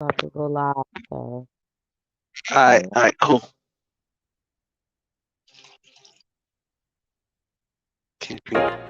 About to go live, so All right, cool. Can't be-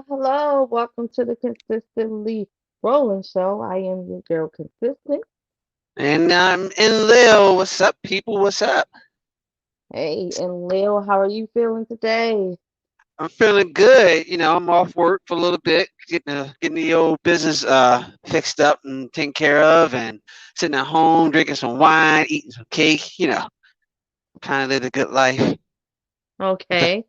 hello. Welcome to the Consistently Rolling Show. I am your girl, Consistent. And I'm in Lil. What's up, people? What's up? Hey, and Lil, how are you feeling today? I'm feeling good. I'm off work for a little bit, getting the old business fixed up and taken care of, and sitting at home drinking some wine, eating some cake. Kind of live a good life. Okay,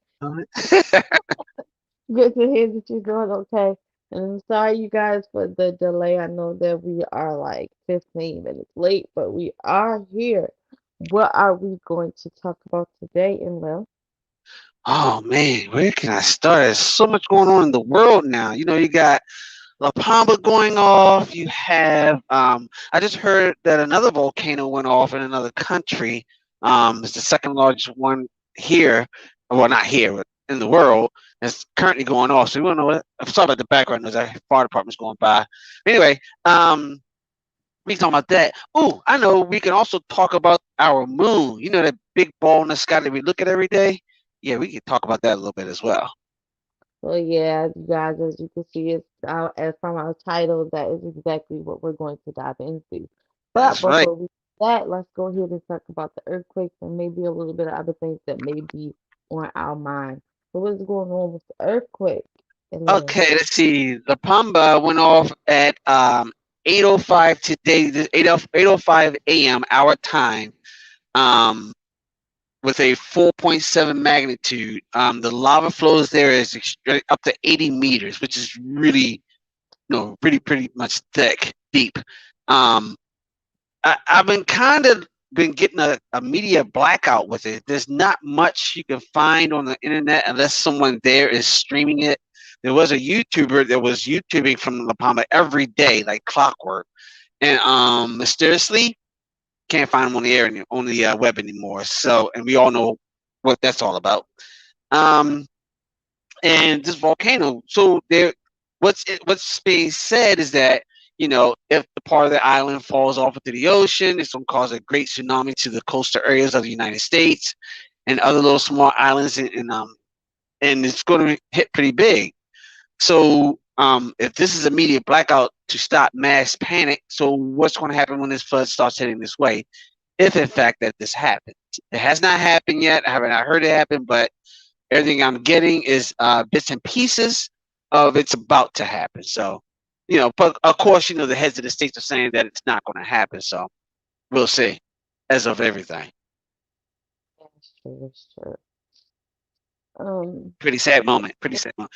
good to hear that you're doing okay. And I'm sorry, you guys, for the delay. I know that we are like 15 minutes late, but we are here. What are we going to talk about today, and Lil? Oh man, where can I start? There's so much going on in the world now. You got La Pamba going off. You have I just heard that another volcano went off in another country. It's the second largest one here. Well, not here, but in the world. It's currently going off. So we want to know what. I'm sorry about the background noise. Our fire department's going by. Anyway, we can talk about that. Oh, I know. We can also talk about our moon. You know that big ball in the sky that we look at every day. Yeah, we can talk about that a little bit as well. So yeah, you guys, as you can see, it's as from our title, that is exactly what we're going to dive into. But That's right. before we do that, let's go ahead and talk about the earthquakes and maybe a little bit of other things that may be on our mind. So what's going on with the earthquake? And Okay, let's see. The Pamba went off at 8:05 today, 8:05 a.m. our time, um, with a 4.7 magnitude. The lava flows there is up to 80 meters, which is really, really pretty much thick, deep. Um, I've been kind of been getting a media blackout with it. There's not much you can find on the internet unless someone there is streaming it. There was a YouTuber that was YouTubing from La Palma every day, like clockwork, and mysteriously can't find him on the air on the web anymore. So, and we all know what that's all about. Um, and this volcano. So there, what's being said is that if the part of the island falls off into the ocean, it's going to cause a great tsunami to the coastal areas of the United States and other little small islands, and it's going to hit pretty big. So if this is immediate blackout to stop mass panic, so what's going to happen when this flood starts heading this way? If in fact that this happens, it has not happened yet. I haven't heard it happen, but everything I'm getting is bits and pieces of it's about to happen. So, but of course, the heads of the states are saying that it's not going to happen. So we'll see. As of everything, that's true, that's true. Um, pretty sad moment. Pretty sad moment.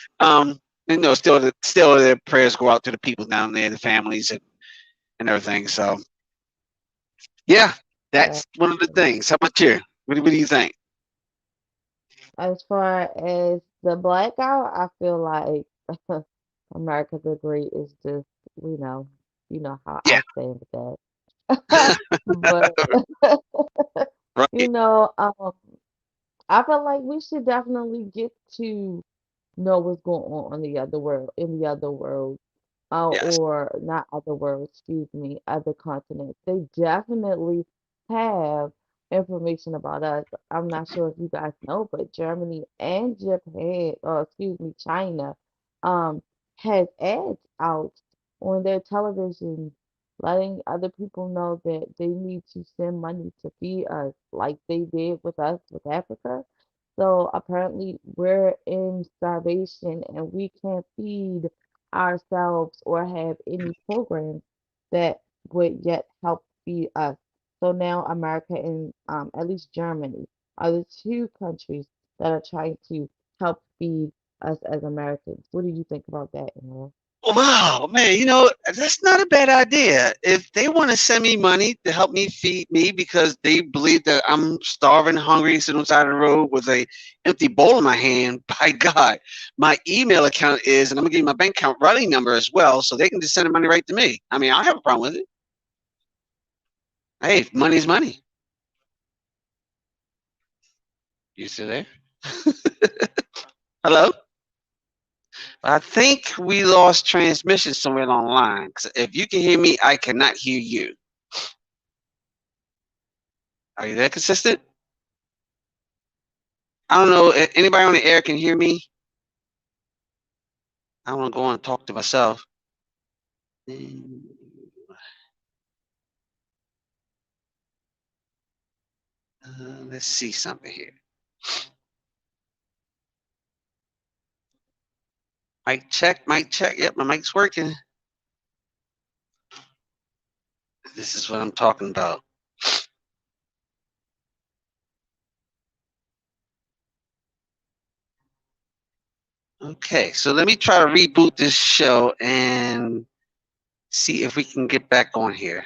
Still, their prayers go out to the people down there, the families, and everything. So yeah, yeah. that's one of the things. How about you? What do you think? As far as the blackout, I feel like America the Great is just, you know, you know how Yeah, I stand with that. But you right. know, I feel like we should definitely get to know what's going on in the other world, Yes. or not other worlds, excuse me, other continents. They definitely have information about us. I'm not sure if you guys know, but Germany and Japan, or excuse me, China, um, has ads out on their television letting other people know that they need to send money to feed us, like they did with us with Africa. So apparently we're in starvation and we can't feed ourselves or have any programs that would yet help feed us. So now America and at least Germany are the two countries. that are trying to help feed us as Americans. What do you think about that, Aaron? Wow, man, that's not a bad idea. If they want to send me money to help me feed me because they believe that I'm starving, hungry, sitting on the side of the road with a empty bowl in my hand, by God, my email account is, and I'm gonna give you my bank account running number as well, so they can just send the money right to me. I mean, I don't have a problem with it. Hey, money's money. You still there? Hello? I think we lost transmission somewhere along the line. 'Cause if you can hear me, I cannot hear you. Are you there, consistent? I don't know. Anybody on the air can hear me? I want to go on and talk to myself. Let's see something here. Mic check, mic check. Yep, my mic's working. This is what I'm talking about. Okay, so let me try to reboot this show and see if we can get back on here.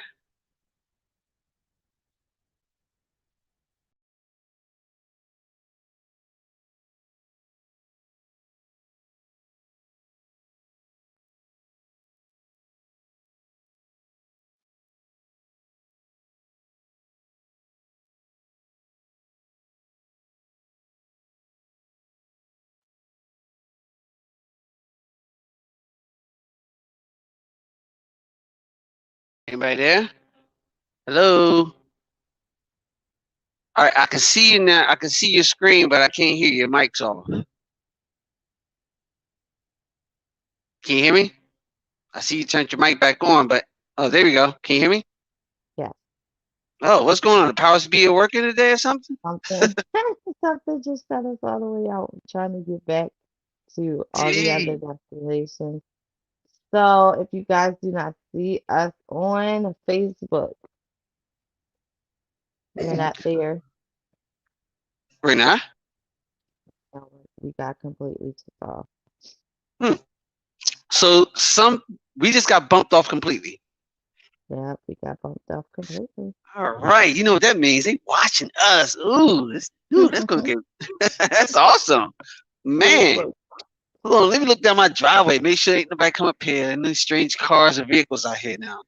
Anybody there? Hello? All right, I can see you now. I can see your screen, but I can't hear you. Your mic's off. Can you hear me? I see you turned your mic back on, but oh, there we go. Can you hear me? Yes, Oh, what's going on? The powers be working today or something? something, something just got us all the way out. I'm trying to get back to all the other Gee. destinations. So if you guys do not see us on Facebook, we're not there. Right now? No, we got completely took off. Hmm. So we just got bumped off completely. Yeah, we got bumped off completely. All right, you know what that means? They watching us. Ooh, that's gonna get that's awesome, man. Look, Hold on, let me look down my driveway. Make sure ain't nobody come up here. And these strange cars and vehicles out here now.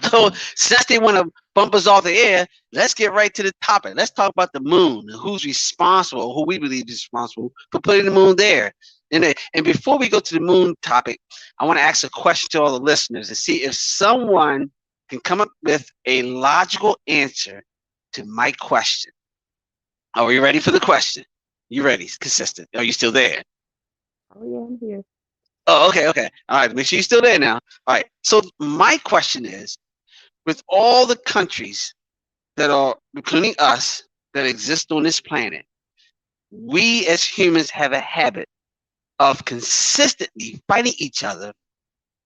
So since they want to bump us off the air, let's get right to the topic. Let's talk about the moon and who's responsible, who we believe is responsible for putting the moon there. And before we go to the moon topic, I want to ask a question to all the listeners and see if someone can come up with a logical answer to my question. Are we ready for the question? You ready? Consistent. Are you still there? oh yeah, I'm here. Oh, okay, okay. All right, make sure you're still there now. All right. So my question is, with all the countries that are, including us, that exist on this planet, we as humans have a habit of consistently fighting each other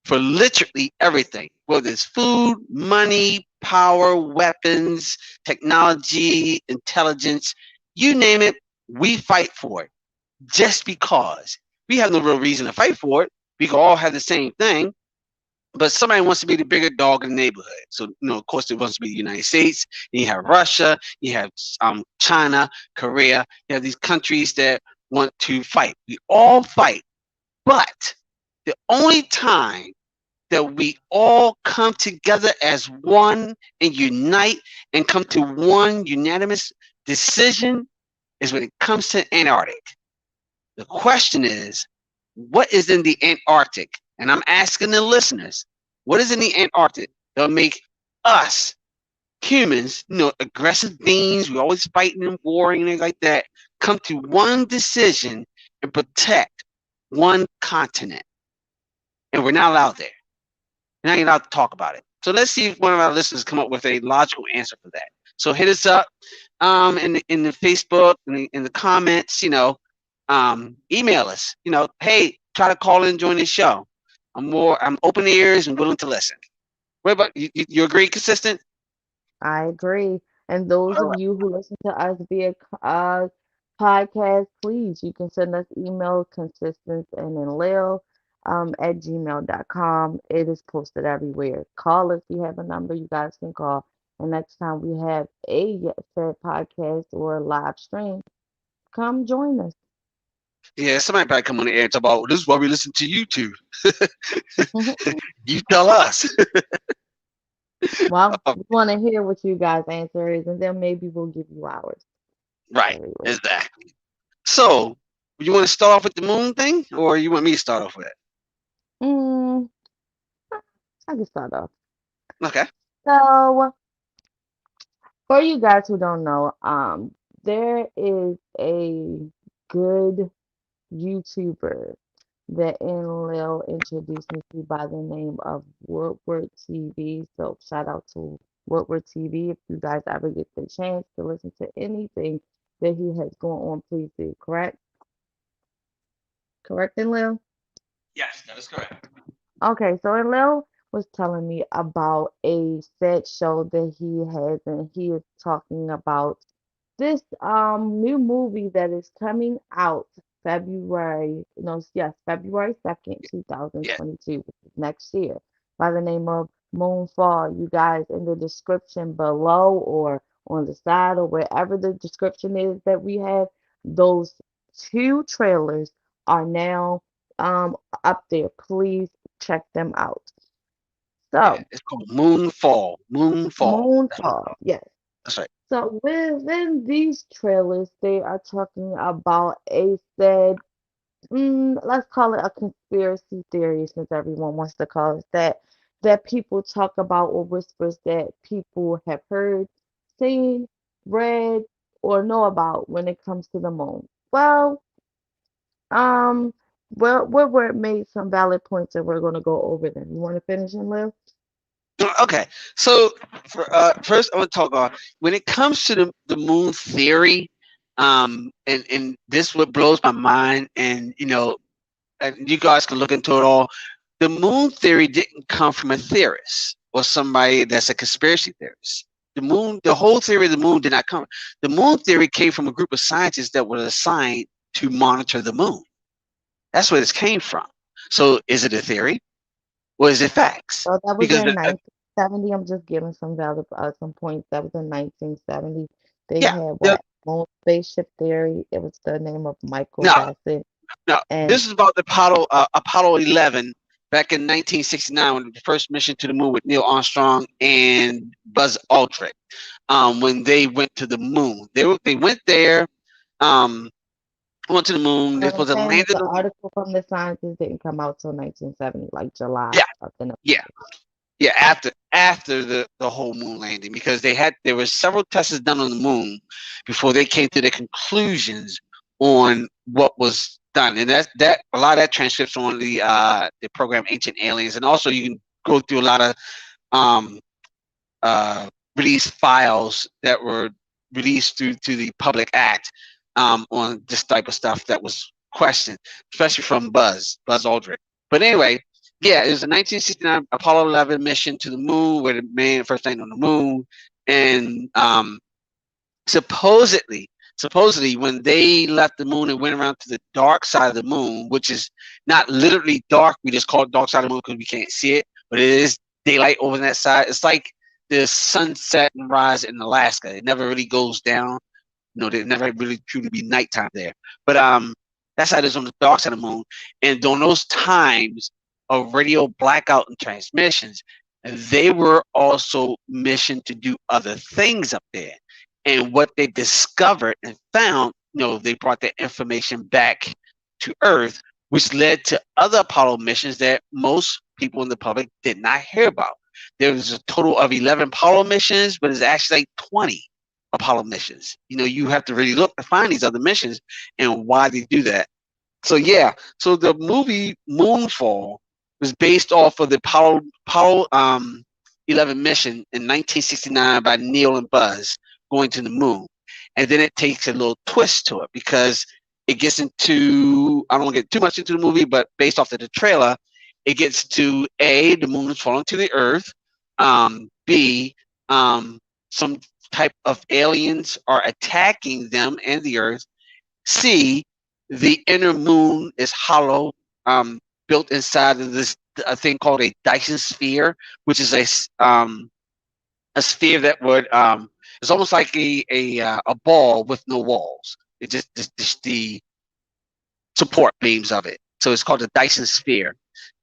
for literally everything, whether it's food, money, power, weapons, technology, intelligence, you name it, we fight for it just because. We have no real reason to fight for it. We can all have the same thing, but somebody wants to be the bigger dog in the neighborhood. So, of course, it wants to be the United States. You have Russia, you have China, Korea. You have these countries that want to fight. We all fight, but the only time that we all come together as one and unite and come to one unanimous decision is when it comes to Antarctic. The question is, what is in the Antarctic? And I'm asking the listeners, what is in the Antarctic that'll make us humans, aggressive beings, we always fighting and warring and things like that, come to one decision and protect one continent? And we're not allowed there. We're not allowed to talk about it. So let's see if one of our listeners come up with a logical answer for that. So hit us up in the Facebook, in the comments, email us, hey, try to call in and join the show. I'm open ears and willing to listen. What about you agree, consistent? I agree. And those All of right. you who listen to us via podcast, please, you can send us email consistent and in Lil at gmail.com. It is posted everywhere. Call us. We have a number you guys can call. And next time we have a said podcast or live stream, come join us. Yeah, somebody probably come on the air and talk about this is why we listen to you two. You tell us. Well, we want to hear what you guys' answer is, and then maybe we'll give you ours. Right, Anyway. exactly. So, you want to start off with the moon thing, or you want me to start off with it? Mm, I can start off. Okay. So, for you guys who don't know, there is a good YouTuber that Lil introduced me to by the name of Woodward TV. So shout out to Woodward TV. If you guys ever get the chance to listen to anything that he has going on, please do. Correct? Correct, Lil? Yes, that is correct. Okay, so Lil was telling me about a set show that he has, and he is talking about this new movie that is coming out February, no, yes, February 2nd, Yeah. 2022, which is next year, by the name of Moonfall. You guys in the description below or on the side or wherever the description is that we have, those two trailers are now up there. Please check them out. Yeah. So, It's called Moonfall. Moonfall. Moonfall, yes. That's right. So within these trailers, they are talking about a said, let's call it a conspiracy theory, since everyone wants to call it that, that people talk about or whispers that people have heard, seen, read, or know about when it comes to the moon. Um, Woodward made some valid points and we're gonna go over them. You want to finish and live? Okay. So, first, I want to talk about when it comes to the moon theory. And this what blows my mind, and and you guys can look into it all. The moon theory didn't come from a theorist or somebody that's a conspiracy theorist. The whole theory of the moon did not come. The moon theory came from a group of scientists that were assigned to monitor the moon. That's where this came from. So, is it a theory or is it facts? So that was Because in 1970. I'm just giving some valid some points. That was in 1970. They yeah, had what? Moon spaceship theory. It was the name of Michael no, Bassett. no. And This is about the Apollo 11 back in 1969 when the first mission to the moon with Neil Armstrong and Buzz Aldrin. When they went to the moon, they went there. Um, went to the moon. They're what I'm supposed to saying land is in the the article from the scientists didn't come out till 1970, like July yeah, of the next yeah. year. Yeah, after the whole moon landing, because there were several tests done on the moon before they came to the conclusions on what was done, and that a lot of that transcripts on the program Ancient Aliens, and also you can go through a lot of um uh released files that were released through to the public act on this type of stuff that was questioned, especially from Buzz Aldrin. But anyway, yeah, it was a 1969 Apollo 11 mission to the moon where the man first landed on the moon, and supposedly when they left the moon and went around to the dark side of the moon, which is not literally dark, we just call it dark side of the moon because we can't see it, but it is daylight over on that side. It's like the sunset and rise in Alaska. It never really goes down. There never really truly be nighttime there. But that's how it is on the dark side of the moon. And during those times of radio blackout and transmissions, they were also missioned to do other things up there. And what they discovered and found, they brought that information back to Earth, which led to other Apollo missions that most people in the public did not hear about. There was a total of 11 Apollo missions, but it's actually like 20 Apollo missions. You have to really look to find these other missions and why they do that. So yeah, so the movie Moonfall was based off of the Apollo 11 mission in 1969 by Neil and Buzz going to the moon, and then it takes a little twist to it because it gets into, I don't want to get too much into the movie, but based off of the trailer, it gets to A, the moon is falling to the Earth. B, some type of aliens are attacking them and the Earth, C, the inner moon is hollow, um, built inside of this a thing called a Dyson sphere, which is a sphere that would it's almost like a ball with no walls. It just the support beams of it. So it's called the Dyson sphere.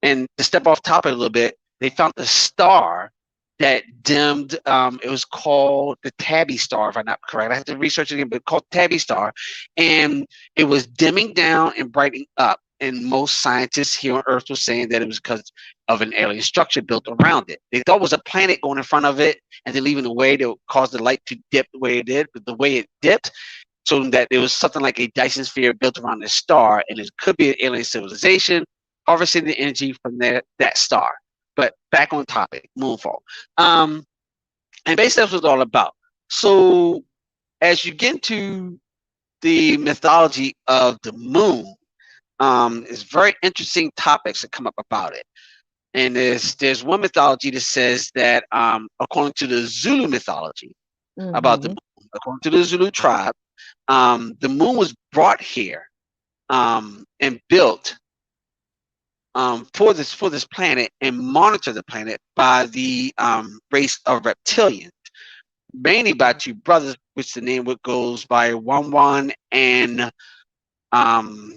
And to step off topic a little bit, they found a star that dimmed. It was called the Tabby star, if I'm not correct. I have to research it again, but called Tabby star, and it was dimming down and brightening up. And most scientists here on Earth were saying that it was because of an alien structure built around it. They thought it was a planet going in front of it, and then leaving a way that would cause the light to dip the way it did. But the way it dipped, so that it was something like a Dyson sphere built around a star, and it could be an alien civilization harvesting the energy from that star. But back on topic, Moonfall. Um, and basically that's what it's all about. So as you get into the mythology of the moon, it's very interesting topics that come up about it. And there's one mythology that says that according to the Zulu mythology about the Mm-hmm. moon, according to the Zulu tribe, the moon was brought here and built for this planet and monitor the planet by the race of reptilians, mainly by two brothers, which the name goes by Wanwan and um,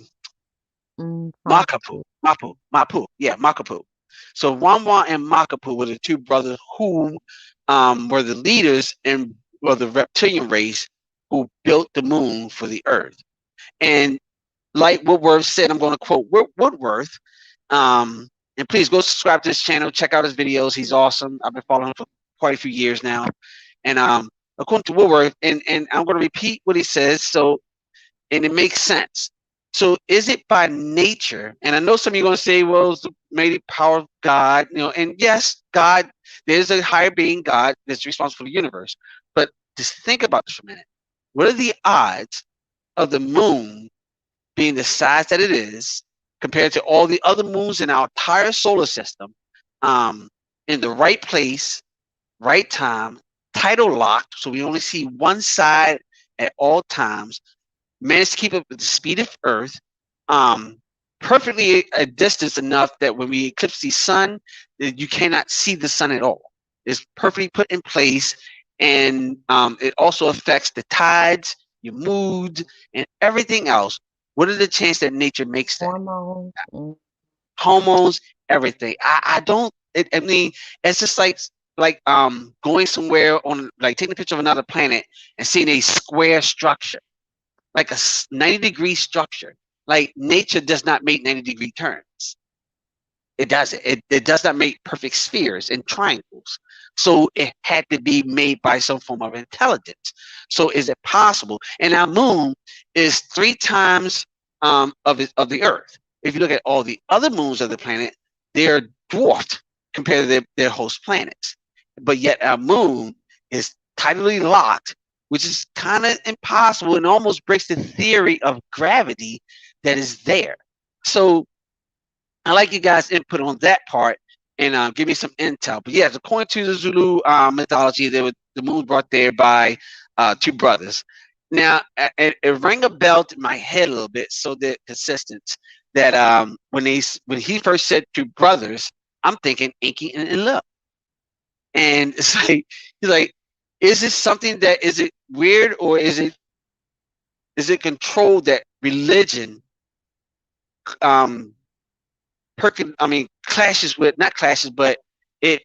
Mm, Makapu. possibly. Mapu, yeah, Makapu. So Wanwan and Makapu were the two brothers who were the leaders and were the reptilian race who built the moon for the Earth. And like Woodworth said, I'm going to quote Woodworth. And please go subscribe to this channel. Check out his videos. He's awesome. I've been following him for quite a few years now. And according to Woodworth, and I'm going to repeat what he says. So, and it makes sense. So, is it by nature? And I know some of you are going to say, well, it's the maybe power of God, you know. And yes, God, there's a higher being, God, that's responsible for the universe. But just think about this for a minute. What are the odds of the moon being the size that it is compared to all the other moons in our entire solar system, um, in the right place, right time, tidal locked, so we only see one side at all times, managed to keep up with the speed of Earth, um, perfectly a distance enough that when we eclipse the sun, you cannot see the sun at all. It's perfectly put in place, and it also affects the tides, your moods, and everything else. What are the chances that nature makes that? Hormones. Mm. Hormones, everything. I don't. I mean, it's just like going somewhere on like taking a picture of another planet and seeing a square structure like a 90-degree structure. Like nature does not make 90-degree turns. It doesn't. It does not make perfect spheres and triangles. So it had to be made by some form of intelligence. So is it possible? And our moon is 3 times of the Earth. If you look at all the other moons of the planet, they're dwarfed compared to their host planets. But yet our moon is tightly locked, which is kind of impossible and almost breaks the theory of gravity that is there. So I like you guys' input on that part and give me some intel. But yes, according to the Zulu mythology, the moon brought there by two brothers. Now, it rang a bell in my head a little bit, so that consistent that when he first said two brothers, I'm thinking Inky and Lil. And it's like he's like, is this something that is it weird or is it controlled that religion um clashes with not clashes, but it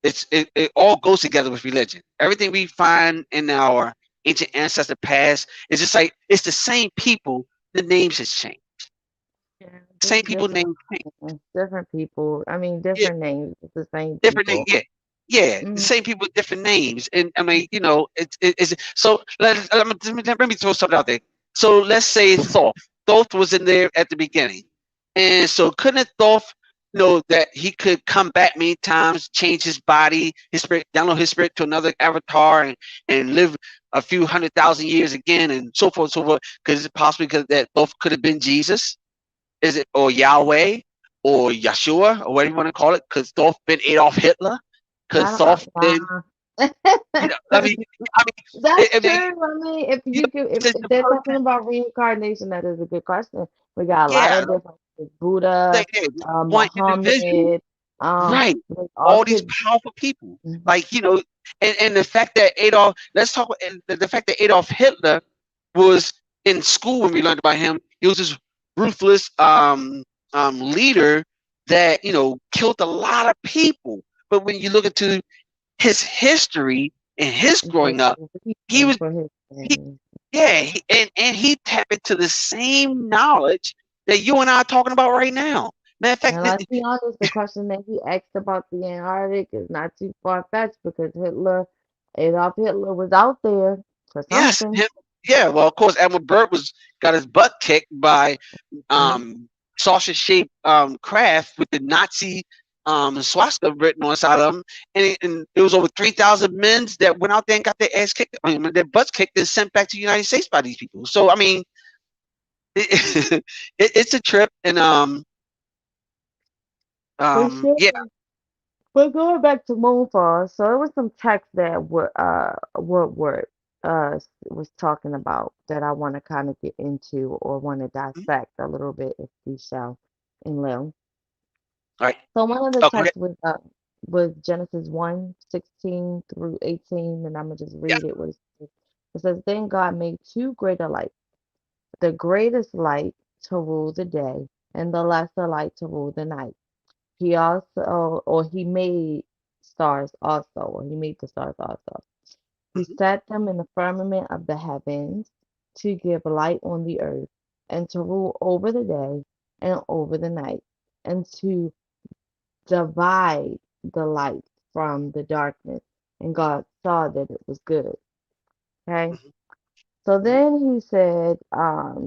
it all goes together with religion. Everything we find in our ancient ancestor past is just like it's the same people. The names has changed. Yeah, just Same people different, names change. different people. I mean, Yeah, different names. It's the same different name. people. Yeah, yeah, the Mm, same people with different names. And I mean, it's so let me throw something out there. So let's say Thoth. Thoth was in there at the beginning, and so couldn't Thoth know that he could come back many times, change his body, his spirit, download his spirit to another avatar, and live a few 100,000 years again, and so forth, so forth. Because it's possible because that Thoth could have been Jesus, is it or Yahweh or Yeshua or whatever you want to call it? Because Thoth been Adolf Hitler. Because I don't. Thoth been Nah. You know, That's I mean, true. I mean, if you you could, know, if the they're talking person, about reincarnation, that is a good question. We got a lot yeah, of different Buddha, like hey, one individual, Muhammad, right? they all All these could. powerful people, Mhm. like and the fact that Adolf, let's talk about and the fact that Adolf Hitler was in school when we learned about him. He was this ruthless leader that killed a lot of people. But when you look into his history and his The growing up, he reason was for his he name. yeah, and he tapped into the same knowledge that you and I are talking about right now. Matter of fact, And let's be honest, the question that he asked about the Antarctic is not too far-fetched because Adolf Hitler was out there for yes, something. him, yeah. Well, of course, Edward Byrd was got his butt kicked by Mhm. sausage-shaped craft with the Nazi swastika written on the side of them, and it was over 3,000 men that went out there and got their ass kicked, their butts kicked, and sent back to the United States by these people. So I mean, it's a trip, and For sure. yeah, But going back to Moonfall, so it was some text that Woodward was talking about that I want to kind of get into or want to mhm, dissect a little bit if we shall in Lil. all right. So one of the Oh, go ahead. texts was Genesis 1:16 through 18, and I'm gonna just Yeah. read it. What it says. It says, Then God made two greater lights, the greatest light to rule the day, and the lesser light to rule the night. He made stars also, or he made the stars also. He Mhm, set them in the firmament of the heavens to give light on the earth, and to rule over the day and over the night, and to divide the light from the darkness. And God saw that it was good. Okay. mhm, So mhm. then he said,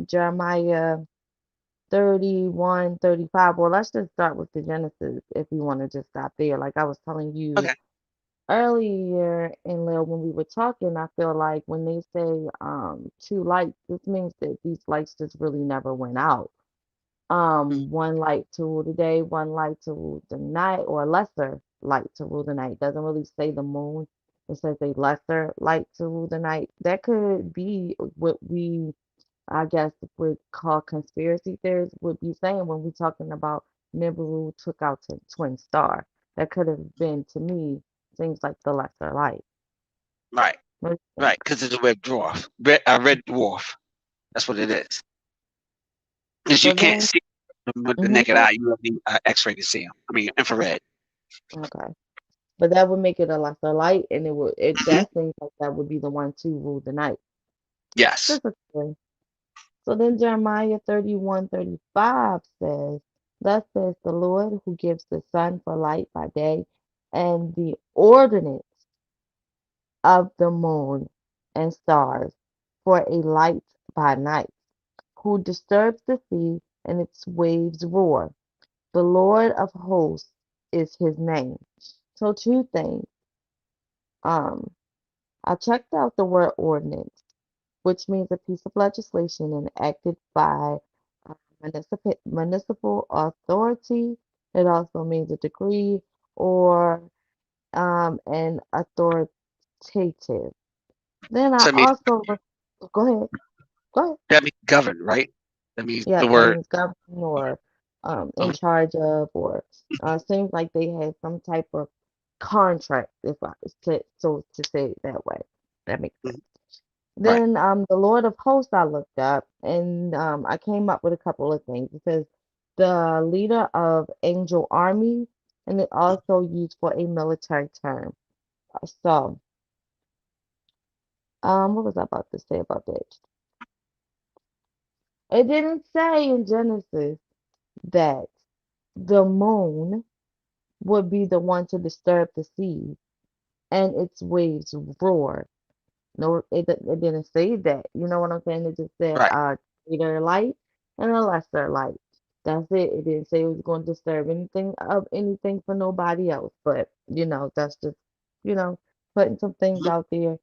Jeremiah 31:35. Well, let's just start with the Genesis if you want to just stop there. Like I was telling you Okay. earlier in Lil when we were talking, I feel like when they say two lights, this means that these lights just really never went out. Mhm, One light to rule the day, one light to rule the night, or a lesser light to rule the night. It doesn't really say the moon. It says a lesser light to rule the night. That could be what we, I guess, would call conspiracy theories would be saying when we're talking about Nibiru took out the twin star. That could have been to me seems like the lesser light. right. What do you Right. think? Because it's a red dwarf. Red dwarf. That's what it is. Because you So can't then, see them with the naked hmm eye. You need X-ray to see them. I mean, infrared. okay, but that would make it a lesser light, and it Hmm. that seems like that would be the one to rule the night. Yes. Just a theory. So then Jeremiah 31:35 says, Thus says the Lord who gives the sun for light by day and the ordinance of the moon and stars for a light by night, who disturbs the sea and its waves roar. The Lord of hosts is his name. So two things. Um, I checked out the word ordinance, which means a piece of legislation enacted by a municipal authority. It also means a decree or an authoritative. Then I So also go ahead, go ahead. that means govern, right? That means Yeah, the that word. means govern or in Mhm, charge of or seems like they had some type of contract, if I to say it that way. That makes mhm. sense. Right. Then the Lord of Hosts I looked up and I came up with a couple of things. It says the leader of angel armies, and it Mhm. also used for a military term. So, what was I about to say about that? It didn't say in Genesis that the moon would be the one to disturb the sea and its waves roar. No, it didn't say that. You know what I'm saying? It just said Right. greater light and a lesser light. That's it. It didn't say it was going to disturb anything for nobody else. But that's just putting some things Mhm. out there.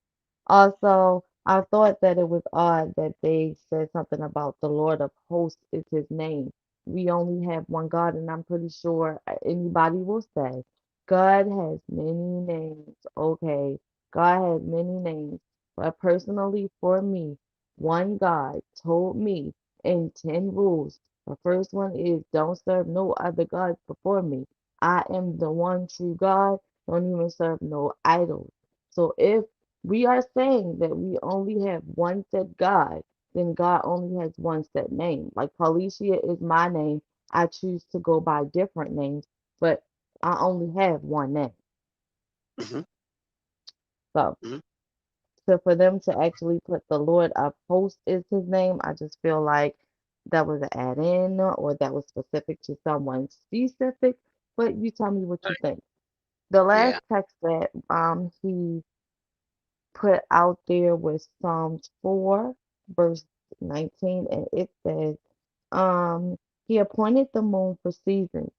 Also, I thought that it was odd that they said something about the Lord of Hosts is his name. We only have one God, and I'm pretty sure anybody will say God has many names. Okay, God has many names, but personally for me, one God told me in 10 rules. The first one is don't serve no other gods before me. I am the one true God. Don't even serve no idols. So if we are saying that we only have one set God, then God only has one set name. Like Policia is my name. I choose to go by different names, but I only have one name. Hmm. So, Hmm. so for them to actually put the Lord of Hosts is his name, I just feel like that was an add-in or that was specific to someone specific. But you tell me what you think. The last Yeah. text that he put out there was Psalms 4, verse 19, and it says, he appointed the moon for seasons.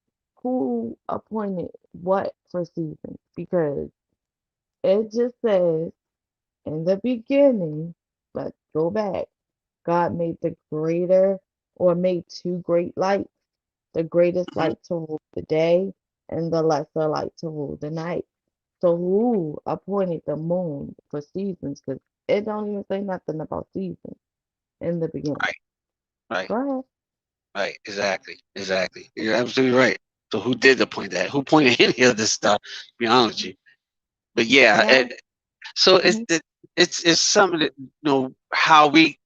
Who appointed what for seasons? Because it just says in the beginning, let's go back. God made the greater or made two great lights, the greatest Hmm. light to rule the day and the lesser light to rule the night. So who appointed the moon for seasons? Because it don't even say nothing about seasons in the beginning. Right. Right. Go ahead. Right. Exactly. Exactly. You're absolutely right. So who did appoint that? Who pointed any of this stuff? To be honest with you. But yeah, Now, so mhm, it's something that how we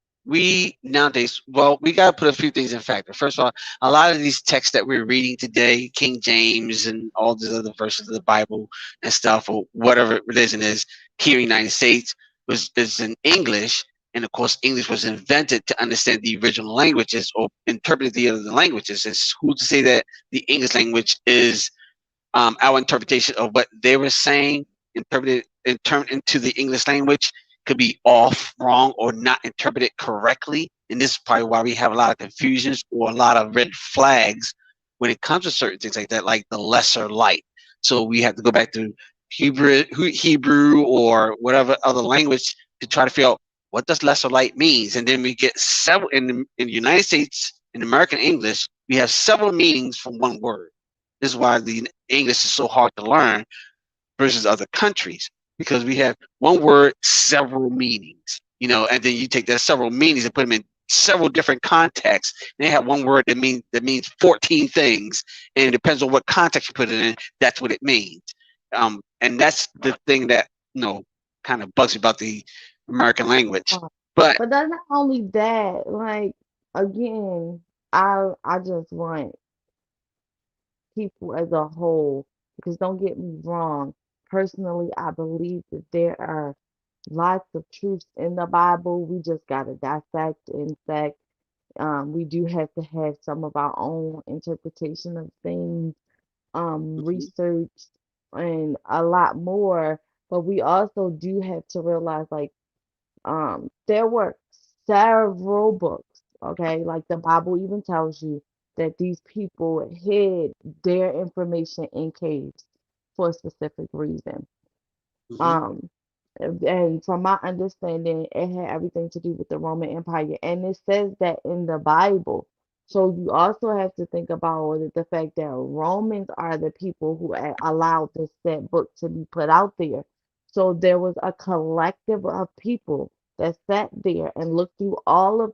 nowadays. Well, we got to put a few things in factor. First of all, a lot of these texts that we're reading today, King James and all these other versions of the Bible and stuff, or whatever religion is here in the United States, was is in English. And of course, English was invented to understand the original languages or interpret the other languages. It's who to say that the English language is our interpretation of what they were saying, interpreted and turned into the English language, could be off, wrong, or not interpreted correctly. And this is probably why we have a lot of confusions or a lot of red flags when it comes to certain things like that, like the lesser light. So we have to go back to Hebrew or whatever other language to try to figure out what does lesser light means. And then we get several in the United States in American English, we have several meanings from one word. This is why the English is so hard to learn versus other countries because we have one word, several meanings, and then you take that several meanings and put them in several different contexts. And they have one word that means 14 things, and it depends on what context you put it in. That's what it means, and that's the thing that kind of bugs me about the American language. But but that's not only that. Like again, I just want people as a whole, because don't get me wrong, personally, I believe that there are lots of truths in the Bible. We just gotta dissect and sect. We do have to have some of our own interpretation of things, mhm, research, and a lot more. But we also do have to realize, like, there were several books, okay? Like the Bible even tells you that these people hid their information in caves for a specific reason. mhm, Um, and from my understanding, it had everything to do with the Roman Empire, and it says that in the Bible. So you also have to think about the fact that Romans are the people who allowed this said book to be put out there. So there was a collective of people that sat there and looked through all of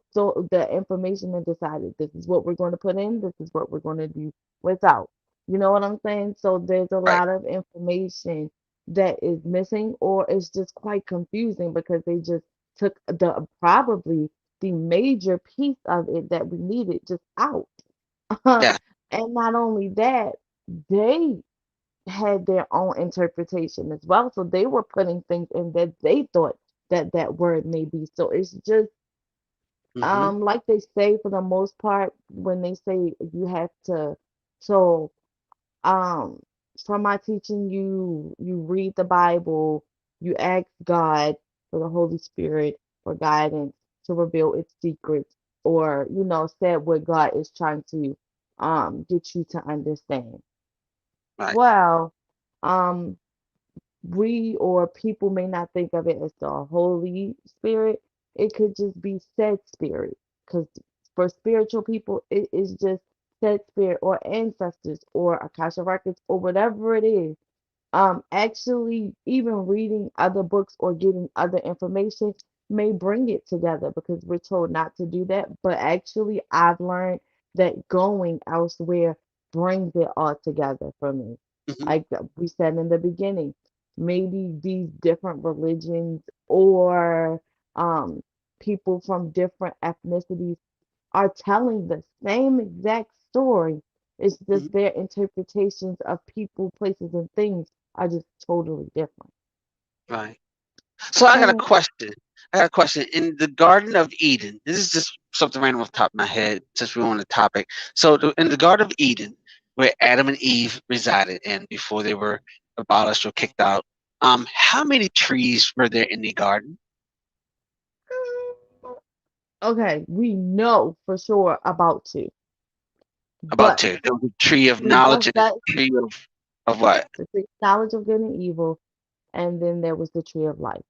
the information and decided this is what we're going to put in, this is what we're going to do without. You know what I'm saying? So there's a right, lot of information that is missing, or it's just quite confusing because they just took the probably the major piece of it that we needed just out. yeah, And not only that, they had their own interpretation as well. So they were putting things in that they thought that that word may be. So it's just hmm, like they say for the most part when they say you have to. So um, from my teaching, you read the Bible, you ask God for the Holy Spirit for guidance to reveal its secrets, or said what God is trying to get you to understand. right, Well, um, we or people may not think of it as the Holy Spirit. It could just be said spirit, because for spiritual people, it is just said spirit or ancestors or Akasha records or whatever it is. actually even reading other books or getting other information may bring it together because we're told not to do that. But actually, I've learned that going elsewhere brings it all together for me. Hmm. Like we said in the beginning, maybe these different religions or um, people from different ethnicities are telling the same exact story. It's just Hmm. their interpretations of people, places, and things are just totally different. Right. So I got a And question. I got a question. In the Garden of Eden, this is just something random off the top of my head, since we're on the topic. So in the Garden of Eden, where Adam and Eve resided in before they were abolished or kicked out, how many trees were there in the garden? okay, we know for sure about two, About but two. There was a tree of we knowledge know and a that tree of what? the tree of knowledge of good and evil, and then there was the tree of life.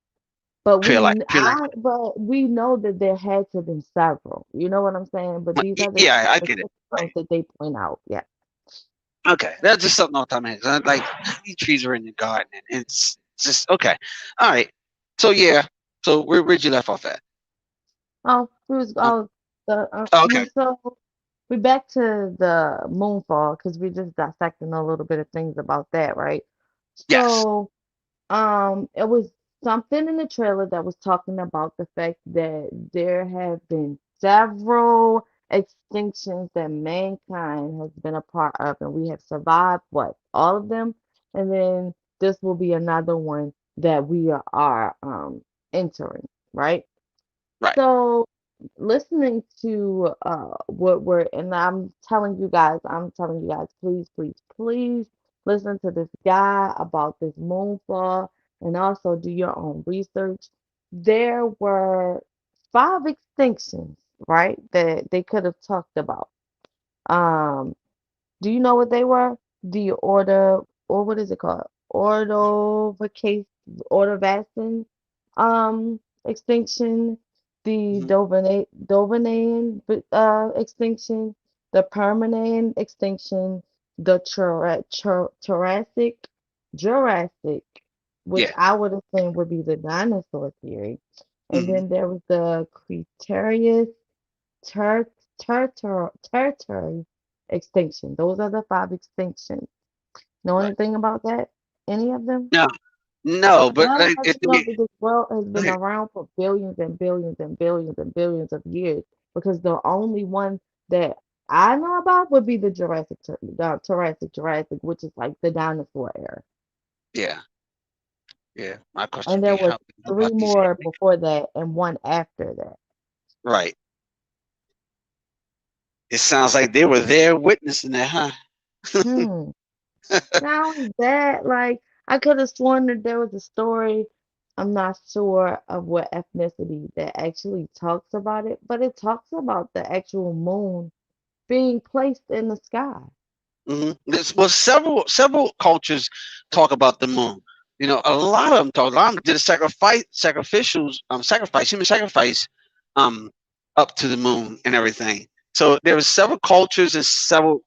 But Tree of life. Tree of life. but we know that there had to have been several. You know what I'm saying? But these are the Yeah, I get it. specific ones that they point out. Yeah. Okay, that's just something off the top of my head. 'Cause like, how many trees are in the garden? And it's just okay. All right. So yeah. So where'd you left off at? Oh, we was Um, the okay. so we back to the Moonfall because we just dissecting a little bit of things about that, right? Yes. So, it was something in the trailer that was talking about the fact that there have been several extinctions that mankind has been a part of, and we have survived what? All of them? And then this will be another one that we are entering, right? Right. So listening to what we're and I'm telling you guys, please, please, please listen to this guy about this moonfall and also do your own research. There were five extinctions, right, that they could have talked about. Um, do you know what they were? The order, or what is it called? Ordovacase, Ordovacin, extinction, the Hmm. Dovanayan, extinction, the Permian extinction, the Jurassic, which Yeah. I would assume would be the dinosaur theory, and Hmm. then there was the Cretaceous, Ter tertiary extinction. Those are the five extinctions. Know Right. anything about that? Any of them? No. No. But Well, like, how do you know that this world has been okay. around for billions and billions and billions and billions of years? Because the only one that I know about would be the Jurassic, which is like the dinosaur era. Yeah. Yeah. My question And would there be, was how do you know three about these more extinctions? before that and one after that. Right. It sounds like they were there witnessing that, huh? Hmm. Now that, like, I could have sworn that there was a story, I'm not sure of what ethnicity that actually talks about it, but it talks about the actual moon being placed in the sky. Well, several cultures talk about the moon. You know, a lot of them talk. A lot of them did a sacrifice, human sacrifice, um, up to the moon and everything. So there were several cultures and several,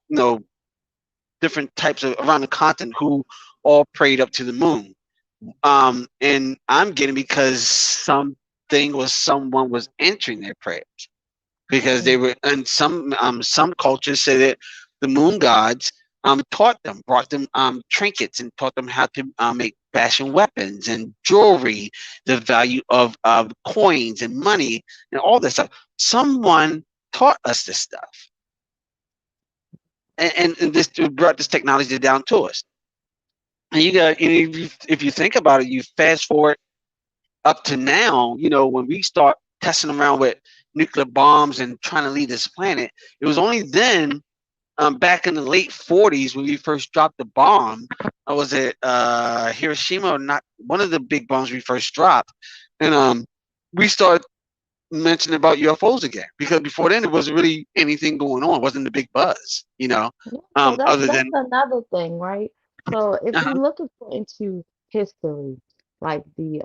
different types of around the continent who all prayed up to the moon. And I'm getting because something was someone was entering their prayers because they Hmm. were, and some cultures say that the moon gods taught them, brought them trinkets, and taught them how to make fashion weapons and jewelry, the value of coins and money and all this stuff. Someone taught us this stuff, and this brought this technology down to us. And if you think about it, you fast forward up to now, when we start testing around with nuclear bombs and trying to leave this planet, it was only then, back in the late 40s, when we first dropped the bomb. Was it Hiroshima or not? One of the big bombs we first dropped, and we started mentioning about UFOs again because before then there wasn't really anything going on. It wasn't the big buzz, Yeah, so that's other that's than. another thing, right? So if we Uh-huh. look into history, like the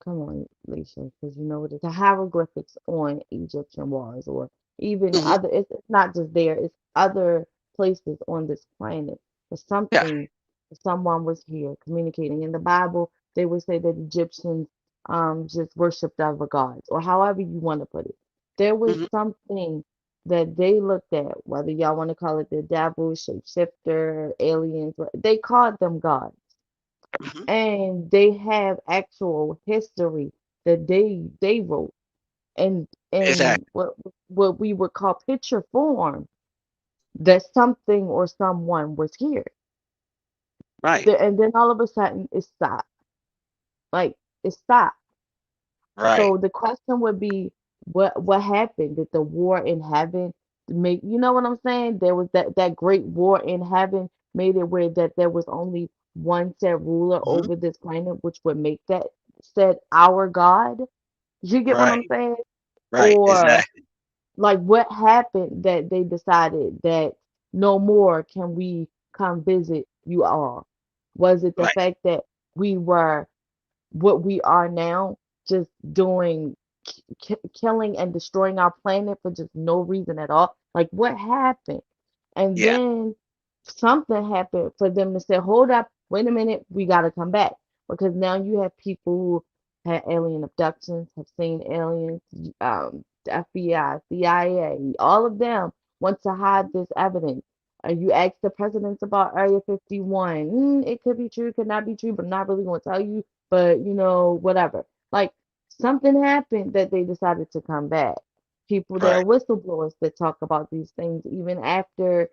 come on, Lisa, because you know what the hieroglyphics on Egyptian walls, or even Hmm. other. It's not just there; it's other places on this planet. Or Yeah. something. someone was here communicating. In the Bible, they would say that Egyptians just worshipped other gods, or however you want to put it. There was Hmm. something that they looked at, whether y'all want to call it the devil, shapeshifter, aliens, they called them gods. Hmm. And they have actual history that they wrote and in Exactly. what we would call picture form that something or someone was here. Right. And then all of a sudden it stopped. Like it stopped. Right. So the question would be, what happened? Did the war in heaven make, you know what I'm saying? There was that great war in heaven made it where that there was only one set ruler Hmm. over this planet, which would make that said our God. You get what I'm Right. saying? Right. Or Exactly. like what happened that they decided that no more can we come visit you all? Was it the Right. fact that we were what we are now, just doing killing and destroying our planet for just no reason at all? Like what happened? And Yeah. then something happened for them to say, hold up, wait a minute, we got to come back. Because now you have people who had alien abductions, have seen aliens, the FBI, CIA, all of them want to hide this evidence. You ask the presidents about Area 51. It could be true, could not be true, but I'm not really going to tell you. But, whatever. Like, something happened that they decided to come back. People, there are Right. whistleblowers that talk about these things even after,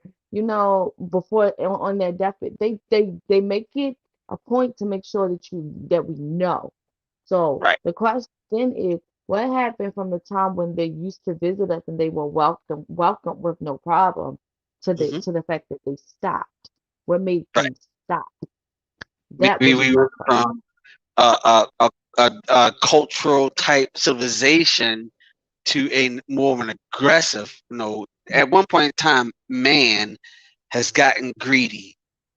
before on their deathbed. They make it a point to make sure that we know. So Right. the question is, what happened from the time when they used to visit us and they were welcome with no problem Hmm. to the fact that they stopped? What made Right. them stop? We, That we, would be we my went question. from a cultural type civilization to a more of an aggressive. At one point in time, man has gotten greedy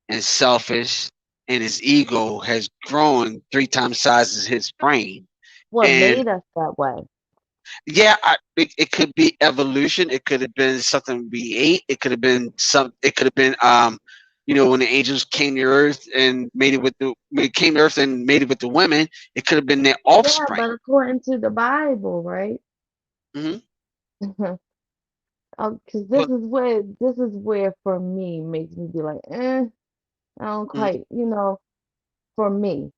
and selfish, and his ego has grown 3 times size as his brain. What And made us that way? yeah, it could be evolution. It could have been something we ate. It could have been some. It could have been when the angels came to Earth and made it with the when it came to Earth and made it with the women. It could have been their Yeah, offspring. but according to the Bible, right? Hmm. Because But this is where for me makes me be like, I don't mhm, quite, for me,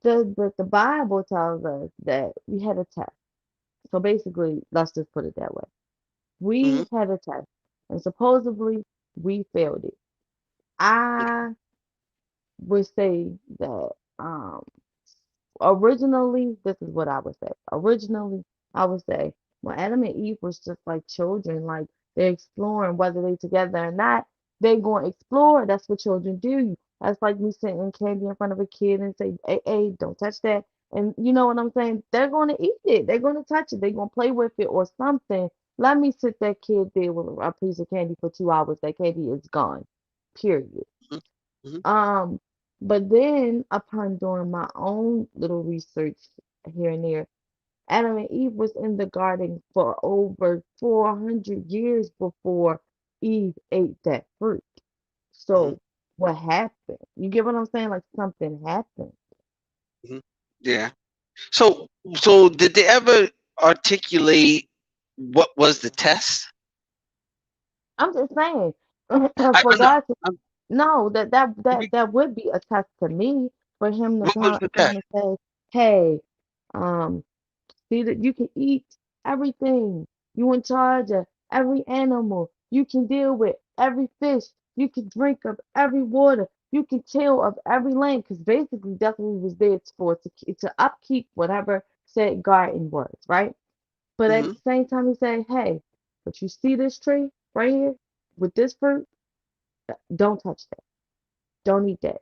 the Bible tells us that we had a test. So basically, let's just put it that way. mhm, We had a test, and supposedly we failed it. I would say that originally, this is what I would say. Originally, I would say when Adam and Eve was just like children, like they're exploring whether they together or not, they going to explore. That's what children do. That's like me sitting candy in front of a kid and say, hey, don't touch that. And you know what I'm saying? They're going to eat it. They're going to touch it. They're going to play with it or something. Let me sit that kid there with a piece of candy for 2 hours. That candy is gone. Period. mhm, mhm. Um, but then upon doing my own little research here and there, Adam and Eve was in the garden for over 400 years before Eve ate that fruit. Mhm. So what happened? You get what I'm saying? Like something happened. Mhm. Yeah. So did they ever articulate what was the test? I'm just saying, for I know. God to I'm, no, we- that would be a test to me for him to what was come the for him test? to say, hey, um, see that you can eat everything. You in charge of every animal. You can deal with every fish. You can drink of every water. You can till of every land. Because basically, that's what he was there for to upkeep whatever said garden was, right? But at Hmm. the same time, he said, "Hey, but you see this tree right here with this fruit? Don't touch that. Don't eat that.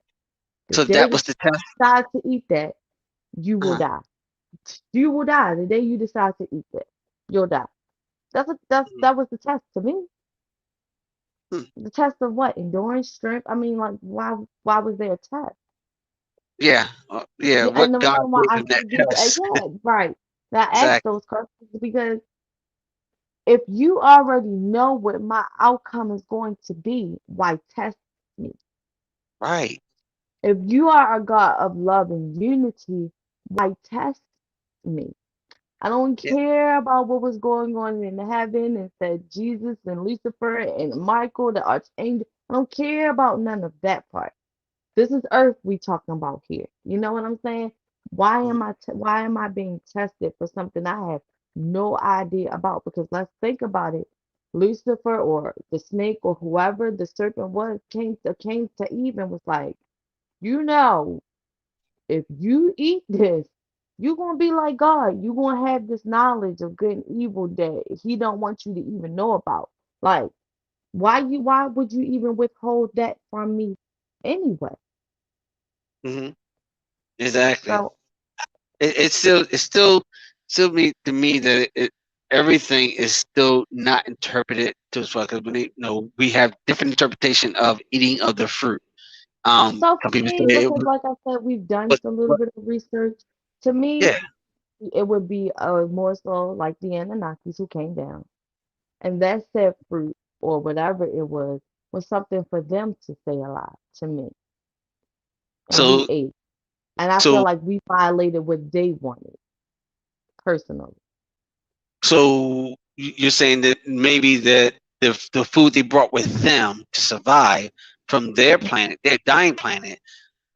The So day that that was the test. you decide to eat that, you will Uh-huh. die. You will die the day you decide to eat that. You'll die." Mhm. That was the test to me. Hmm. The test of what? Endurance, strength. I mean, like, why was there a test? Yeah. Yeah. Yeah, and What the God reason why gave I him that say this, test. yeah, right. Now I ask Exactly. those questions because if you already know what my outcome is going to be, why test me? Right. If you are a God of love and unity, why test me? I don't Yeah. care about what was going on in heaven and said Jesus and Lucifer and Michael, the archangel. I don't care about none of that part. This is earth we talking about here. You know what I'm saying? Mhm. Why am I being tested for something I have no idea about? Because let's think about it. Lucifer or the snake or whoever the serpent was came to Eve and was like, you know, if you eat this, you're gonna be like God. You're gonna have this knowledge of good and evil that he don't want you to even know about. Like, why would you even withhold that from me anyway? Mhm. Exactly. So It's still me to me that everything is still not interpreted to as well because we have different interpretation of eating of the fruit. so Some for people me, say it, because like I said, we've done but, a little but bit of research. To me, yeah. it would be more so like the Anunnakis who came down, and that said fruit or whatever it was something for them to stay alive to me, and we So ate. And I feel so like we violated what they wanted personally. you're saying that maybe that the food they brought with them to survive from their planet, their dying planet,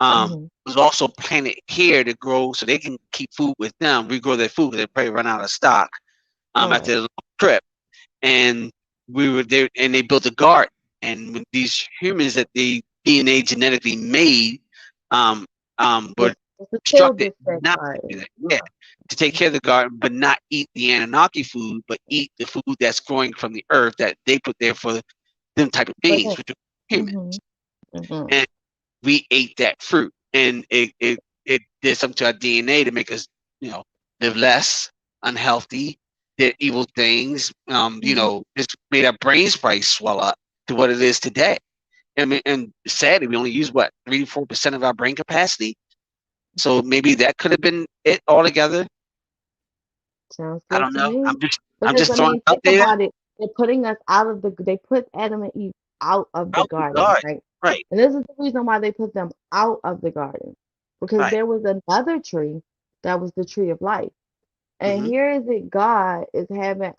Mm-hmm. was also planted here to grow so they can keep food with them, regrow their food because they probably run out of stock Right. after the long trip. And we were there, and they built a garden. And with these humans that they DNA genetically made, um, were It's still instructed this that not to do garden. that. Yeah, to take care of the garden, but not eat the Anunnaki food, but eat the food that's growing from the earth that they put there for them type of For beings, them. which are humans. Mm-hmm. Mm-hmm. And we ate that fruit, and it did something to our DNA to make us, you know, live less unhealthy, did evil things. Mm-hmm. Just made our brains probably swell up to what it is today. I mean, and sadly, we only use what 3 to 4% of our brain capacity. So maybe that could have been it altogether. Sounds I good don't to know. me. I'm Because just I throwing mean, it out think there. about it. They're putting us out of they put Adam and Eve out of the Out the garden, garden. right? Right. And this is the reason why they put them out of the garden. Because Right. there was another tree that was the tree of life. And Mm-hmm. here is it, God is having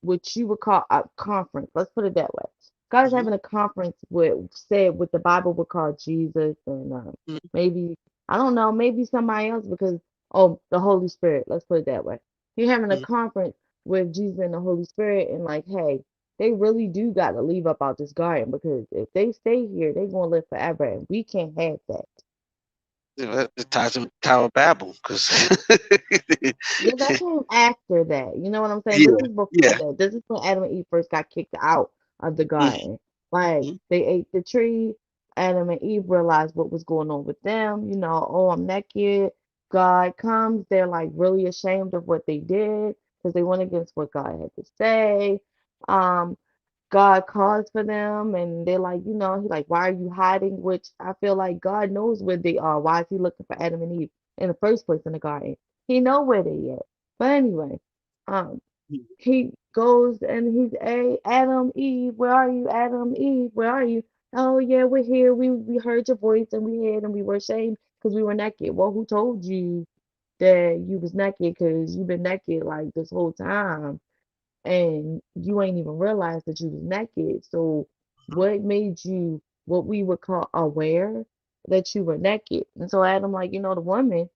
what you would call a conference. Let's put it that way. God is Mm-hmm. having a conference with, said, what the Bible would call Jesus and maybe, I don't know, maybe somebody else because, oh, the Holy Spirit. Let's put it that way. You're having a Mm-hmm. conference with Jesus and the Holy Spirit and like, hey, they really do got to leave up out this garden because if they stay here, they're going to live forever and we can't have that. That ties in with Tower of Babel because Yeah, that came after that. You know what I'm saying? yeah, This is before yeah. that. This is when Adam and Eve first got kicked out of the Mm-hmm. garden. Like they ate the tree. Adam and Eve realized what was going on with them. You know, oh, I'm naked. God comes. They're like really ashamed of what they did because they went against what God had to say. Um, God calls for them and they're like, he's like, why are you hiding? Which I feel like God knows where they are. Why is he looking for Adam and Eve in the first place in the garden? He know where they at. But anyway, um, he goes and he's, hey, Adam, Eve, where are you? Adam, Eve, where are you? Oh yeah, we're here. We heard your voice and we hid and we were ashamed because we were naked. Well, who told you that you was naked? Because you've been naked like this whole time and you ain't even realized that you was naked. So what made you what we would call aware that you were naked? And so Adam, like, the woman,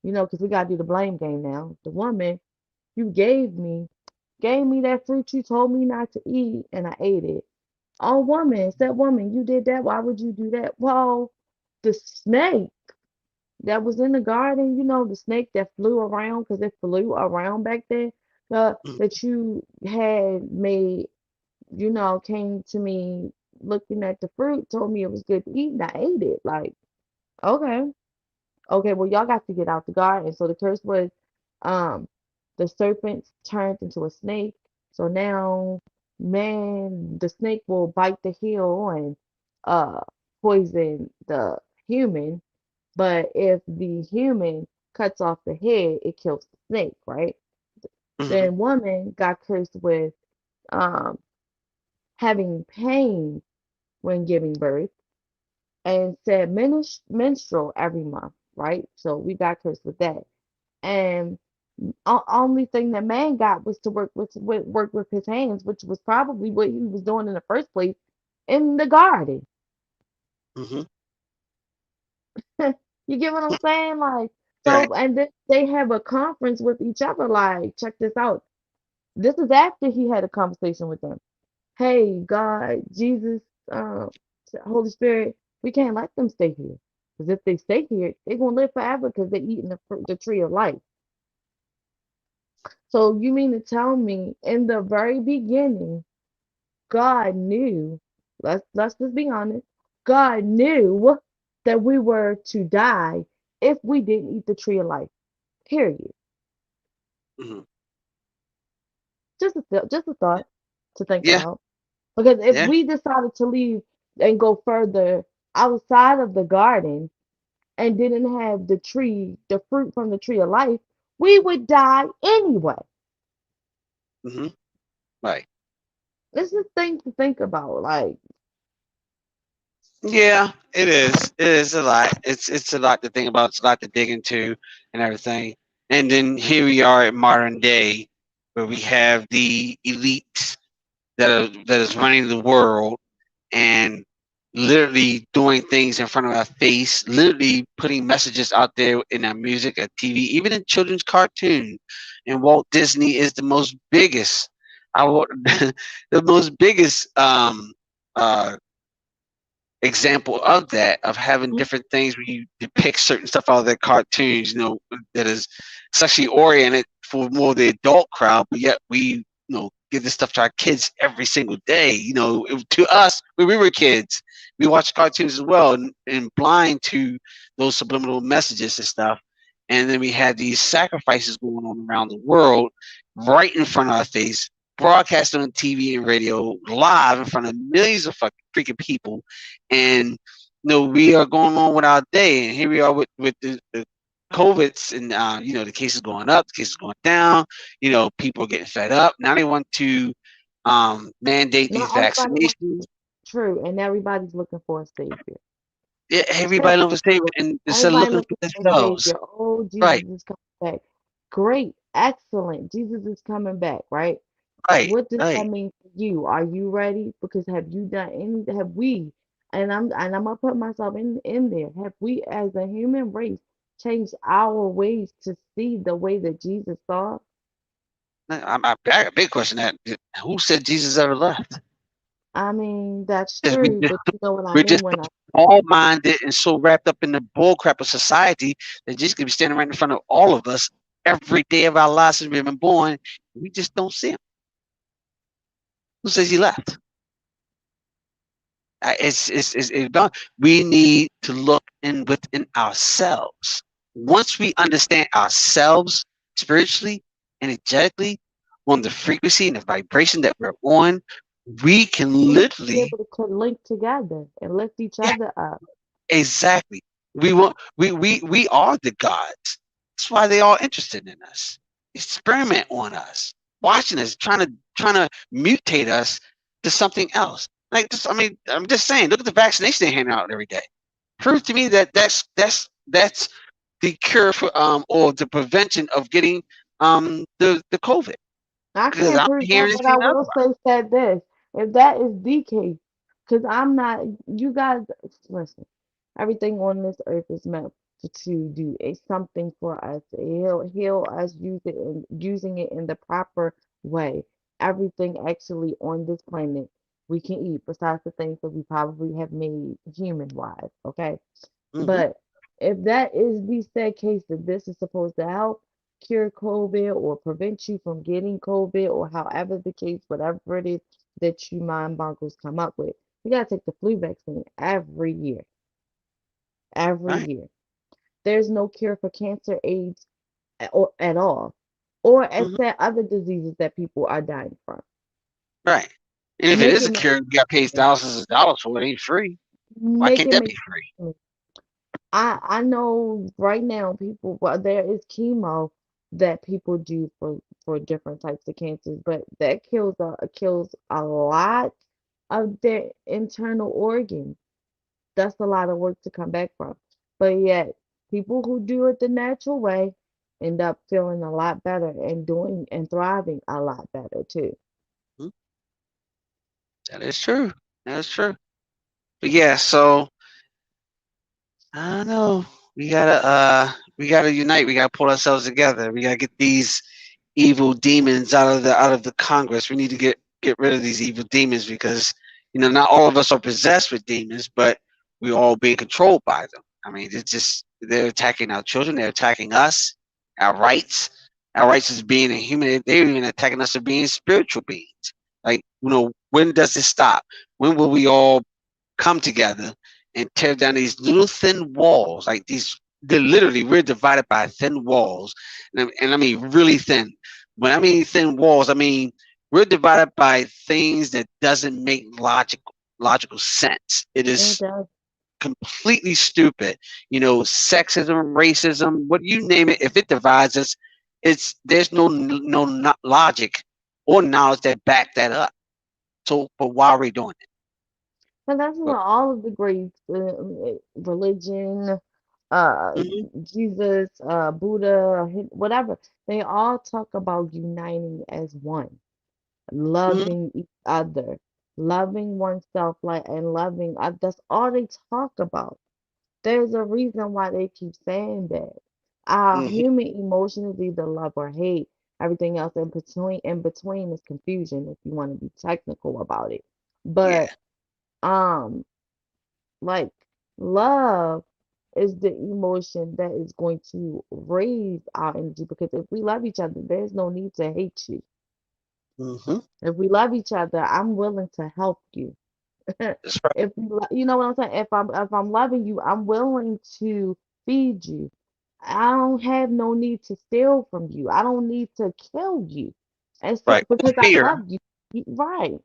because we gotta do the blame game now. The woman you gave me that fruit you told me not to eat, and I ate it. Oh, woman, said woman, you did that. Why would you do that? Well, the snake that was in the garden, the snake that flew around because it flew around back then, that you had made came to me looking at the fruit, told me it was good to eat, and I ate it. Like, okay, okay, well, y'all got to get out the garden. So the curse was, um, the serpent turned into a snake. So now, man, the snake will bite the heel and uh poison the human. But if the human cuts off the head, it kills the snake, right? Mm-hmm. Then woman got cursed with um having pain when giving birth. and said menstrual every month, right? So we got cursed with that. And only thing that man got was to work with his hands, which was probably what he was doing in the first place in the garden. Hmm. You get what I'm saying? Like, Right. so, and then they have a conference with each other. Like, check this out. This is after he had a conversation with them. Hey, God, Jesus, uh, Holy Spirit, we can't let them stay here. Because if they stay here, they're going to live forever because they're eating the tree of life. So you mean to tell me in the very beginning, God knew, let's just be honest, God knew that we were to die if we didn't eat the tree of life. Period. Hmm. Just a thought to think Yeah. about. Because if Yeah. we decided to leave and go further outside of the garden and didn't have the fruit from the tree of life, we would die anyway. Hmm. Right. This is things to think about. Like, Yeah, it is. It is a lot. It's a lot to think about. It's a lot to dig into and everything. And then here we are in modern day, where we have the elites that is running the world and literally doing things in front of our face, literally putting messages out there in our music, our TV, even in children's cartoons. And Walt Disney is the most biggest, I will, the most biggest uh, example of that, of having different things where you depict certain stuff out of their cartoons, that is sexually oriented for more the adult crowd, but yet we, give this stuff to our kids every single day. To us, when we were kids, we watched cartoons as well, and blind to those subliminal messages and stuff. And then we had these sacrifices going on around the world, right in front of our face, broadcast on TV and radio, live in front of millions of fucking freaking people. And we are going on with our day, and here we are with the COVIDs, and the cases going up, the cases going down. People are getting fed up. Now they want to mandate these not everybody wants vaccinations. true, and everybody's looking for a savior. Yeah, everybody looking for savior, and instead of Everybody looking looking for for a themselves. savior. Oh, Jesus Right, is coming back. Great, excellent. Jesus is coming back, right? right, What does that right. mean for you? Are you ready? Because have you done any, have we, and I'm gonna put myself in there. Have we as a human race changed our ways to see the way that Jesus saw? I got a big question: that who said Jesus ever left? I mean, that's Just, we true, just but you know what I we're mean just when I all minded and so wrapped up in the bull crap of society that Jesus could be standing right in front of all of us every day of our lives since we've been born. We just don't see him. Who says he left? It's done. We need to look in within ourselves. Once we understand ourselves spiritually, energetically, on the frequency and the vibration that we're on, we can we be literally, able to link together and lift each yeah, other up. exactly. We are the gods. That's why they all interested in us. Experiment on us, watching us, trying to mutate us to something else. Like this, I mean, I'm just saying. Look at the vaccination they hand out every day. Prove to me that that's the cure for or the prevention of getting the COVID. I Because can't I'm prove that, hearing but I anything will otherwise. say said this. If that is the case, because I'm not, you guys, listen, everything on this earth is meant to do a something for us. Heal us, using it in the proper way. Everything actually on this planet we can eat, besides the things that we probably have made human wise, okay? Hmm. But if that is the said case that this is supposed to help cure COVID or prevent you from getting COVID or however the case, whatever it is that you mind boggles come up with, you gotta take the flu vaccine every year. Every Right. year. There's no cure for cancer, AIDS, or at all. Or as Hmm. said, other diseases that people are dying from. Right. And if it Make is it a make cure, you got to pay sense. thousands of dollars for it. It ain't free. Why Make can't it that make be sense free? to me. I know right now people, well, there is chemo that people do for different types of cancers, but that kills a lot of their internal organs. that's a lot of work to come back from. But yet, people who do it the natural way end up feeling a lot better and doing and thriving a lot better too. Mhm. That is true. That is true. But yeah, so I don't know. We gotta unite. We gotta pull ourselves together. We gotta get these evil demons out of the Congress. We need to get rid of these evil demons because not all of us are possessed with demons, but we're all being controlled by them. I mean, it's just they're attacking our children. They're attacking us, our rights. Our rights as being a human. They're even attacking us as being spiritual beings. Like when does this stop? When will we all come together and tear down these little thin walls? Like these, they're literally we're divided by thin walls, and I mean really thin. When I mean thin walls, I mean we're divided by things that doesn't make logical sense. It It is does. completely stupid. Sexism, racism, what you name it. If it divides us, it's there's no logic or knowledge that back that up. So, but why are we doing And that's it? what all of the greats, religion, uh, Mhm, Jesus, Buddha, whatever, they all talk about uniting as one, mhm, loving each other, loving oneself, like and loving. That's all they talk about. There's a reason why they keep saying that. Our mhm, human emotion is either love or hate. Everything else in between is confusion, if you want to be technical about it. yeah. But um, like love is the emotion that is going to raise our energy because if we love each other, there's no need to hate you. Mhm. If we love each other, I'm willing to help you. That's right. If you know what I'm saying, if I'm loving you, I'm willing to feed you. I don't have no need to steal from you. I don't need to kill you. And so Right. because I Fear. love you, right.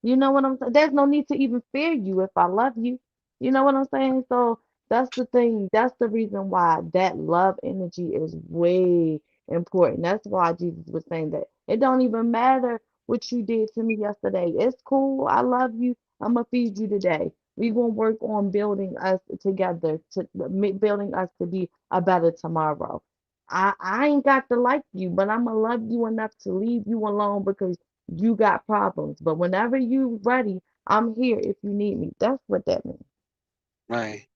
You know what I'm saying? There's no need to even fear you if I love you. You know what I'm saying? So that's the thing. That's the reason why that love energy is way important. That's why Jesus was saying that it don't even matter what you did to me yesterday. It's cool. I love you. I'm gonna feed you today. We gonna work on building us together to building us to be a better tomorrow. I ain't got to like you, but I'm gonna love you enough to leave you alone because you got problems. But whenever you ready, I'm here if you need me. That's what that means. Right.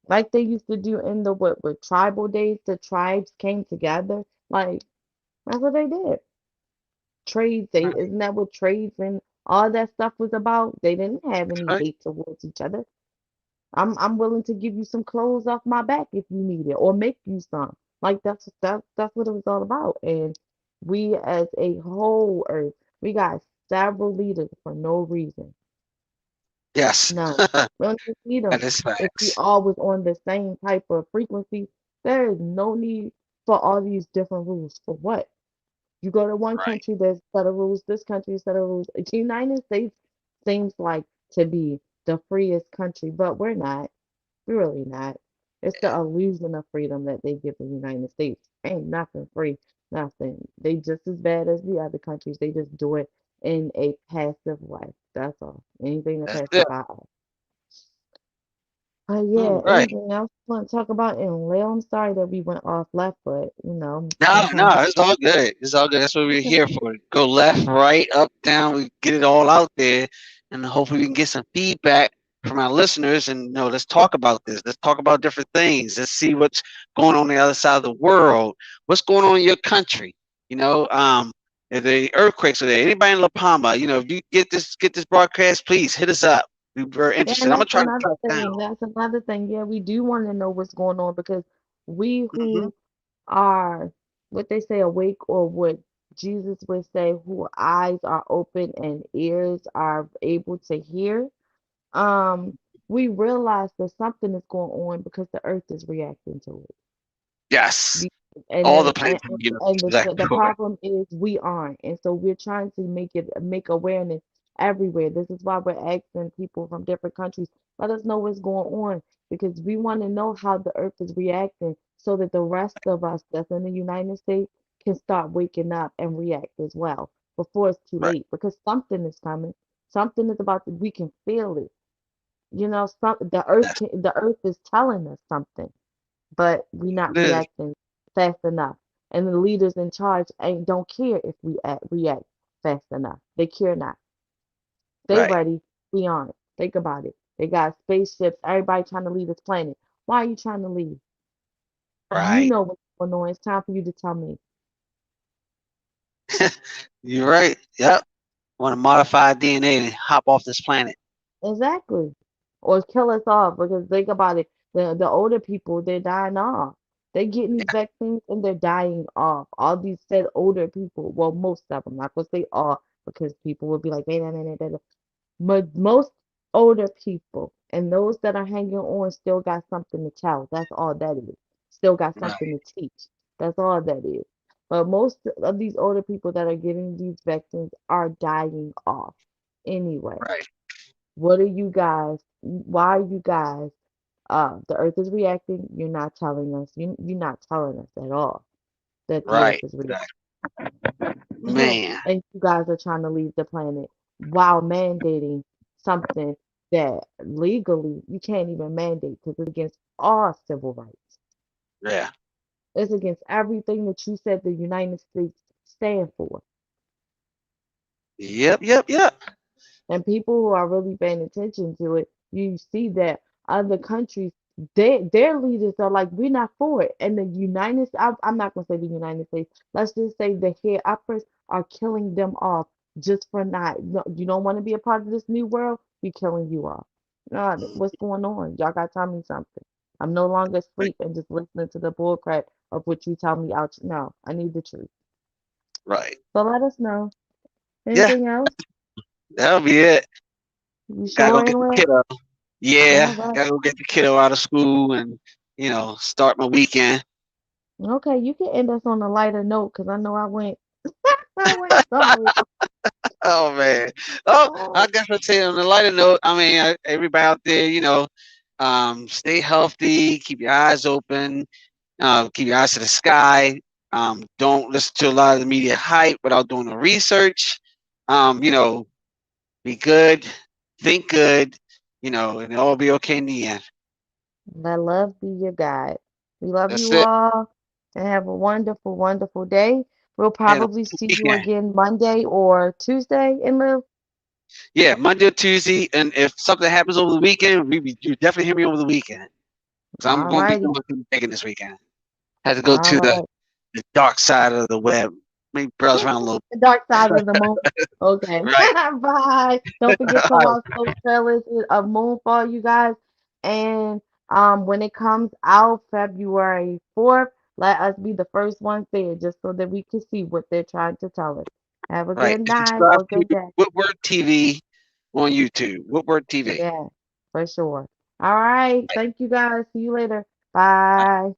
Like they used to do in the what with tribal days, the tribes came together. Like that's what they did. Trades, they Right. isn't that what trades and all that stuff was about? They didn't have any Right. hate towards each other. I'm willing to give you some clothes off my back if you need it, or make you some. Like that's what it was all about. And we as a whole earth, we got several leaders for no reason. Yes. No, we don't even need them. That is If we facts. all was on the same type of frequency, there is no need for all these different rules. For what? You go to one Right. country, there's set of rules. This country, set of rules. The United States seems like to be the freest country, but we're not. We're really not. It's the illusion of freedom that they give the United States. Ain't nothing free, nothing. They just as bad as the other countries. They just do it in a passive way. That's all. Anything to That's it. pacify us. Yeah, All right. anything else you want to talk about in Lil? I'm sorry that we went off left, but No, sometimes no, it's all good. It's all good. That's what we're here for. Go left, right, up, down. We get it all out there, and hopefully we can get some feedback from our listeners. And let's talk about this. Let's talk about different things. Let's see what's going on the other side of the world. What's going on in your country? If the earthquakes are there, anybody in La Palma, if you get this broadcast, please hit us up. We're yeah, interested. and I'm gonna that's try to another track down. thing. That's another thing. Yeah, we do want to know what's going on because we Hmm. who are what they say awake or what Jesus would say who eyes are open and ears are able to hear, um, we realize that something is going on because the earth is reacting to it. Yes, Be- And all the then planets in the universe and is the acting for it. problem is we aren't. And so we're trying to make awareness everywhere. This is why we're asking people from different countries, let us know what's going on because we want to know how the earth is reacting so that the rest of us that's in the United States can start waking up and react as well before it's too Right. late because something is coming. Something is about to, we can feel it. The earth is telling us something, but we not It is. reacting fast enough. And the leaders in charge ain't don't care if we react fast enough. They care not. They Right. ready. We aren't. Think about it. They got spaceships. Everybody trying to leave this planet. Why are you trying to leave? You Right. know what's going on. It's time for you to tell me. You're right. Yep. Want to modify DNA and hop off this planet. Exactly. Or kill us off because think about it. The older people, they're dying off. They're getting these vaccines and they're dying off. All these said older people, well, most of them, not gonna say all, because people will be like, wait a minute, but most older people and those that are hanging on still got something to tell. That's all that is. Still got something Right. to teach. That's all that is. But most of these older people that are getting these vaccines are dying off anyway. Right. What are you guys? Why are you guys? The earth is reacting. You're not telling us. You're not telling us at all that the earth Right. is reacting. Right. Man. And you guys are trying to leave the planet while mandating something that legally you can't even mandate because it's against all civil rights. Yeah. It's against everything that you said the United States stand for. Yep. Yep. Yep. And people who are really paying attention to it, you see that other countries, their leaders are like, we're not for it. And the I'm not gonna say the United States. Let's just say the head uppers are killing them off just for not. No, you don't want to be a part of this new world. We're killing you off. No, Mm, what's going on? Y'all got to tell me something. I'm no longer right. asleep and just listening to the bullcrap of what you tell me out. No, I need the truth. Right. So let us know. Yeah. Anything else? That'll be it. You Gotta sure go ain't get the what? kiddo. All Yeah. right. Gotta go get the kiddo out of school and start my weekend. Okay, you can end us on a lighter note because I know I went I went somewhere. Oh man. Oh, I Oh, guess I'd say on a lighter note. I mean, everybody out there, stay healthy. Keep your eyes open. Keep your eyes to the sky. Don't listen to a lot of the media hype without doing the research. Um, you know, be good, think good, and it'll all be okay in the end. let love be your guide. We love That's you it. all and have a wonderful, wonderful day. We'll And a probably see you weekend. again Monday or Tuesday in lieu. Yeah, Monday or Tuesday. And if something happens over the weekend, you definitely hear me over the weekend. Because I'm All going to be righty. doing some digging this weekend. Had to go All to the, right. the dark side of the web. Maybe browse around a little. The dark side of the moon. Okay. Right. Bye. Don't forget to watch those trailers of Moonfall, you guys. And when it comes out February 4th, let us be the first ones there just so that we can see what they're trying to tell us. Have a Right. good And night subscribe or to good day. Woodward TV on YouTube. Woodward TV. Yeah, for sure. All right. Thank you guys. See you later. Bye.